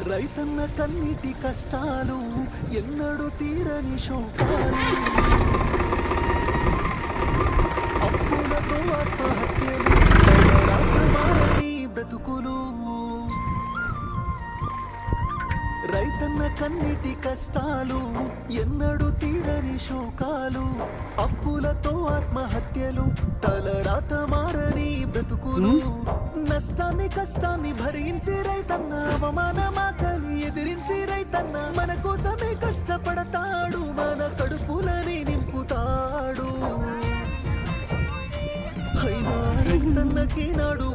రైతన్న కన్నీటి కష్టాలు ఎన్నడూ తీరని శోకాలు అప్పులతో ఆత్మహత్యలు మారని బ్రతుకులు రైతన్న కన్నీటి కష్టాలు ఎన్నడూ తీరని శోకాలు అప్పులతో ఆత్మహత్యలు తలరాత మారని బ్రతుకులు నష్టాన్ని కష్టాన్ని భరించి రైతన్న అవమానమాకలి ఎదిరించి రైతన్న మన కోసమే కష్టపడతాడు మన కడుపులని నింపుతాడు అయినా రైతన్నకి నాడు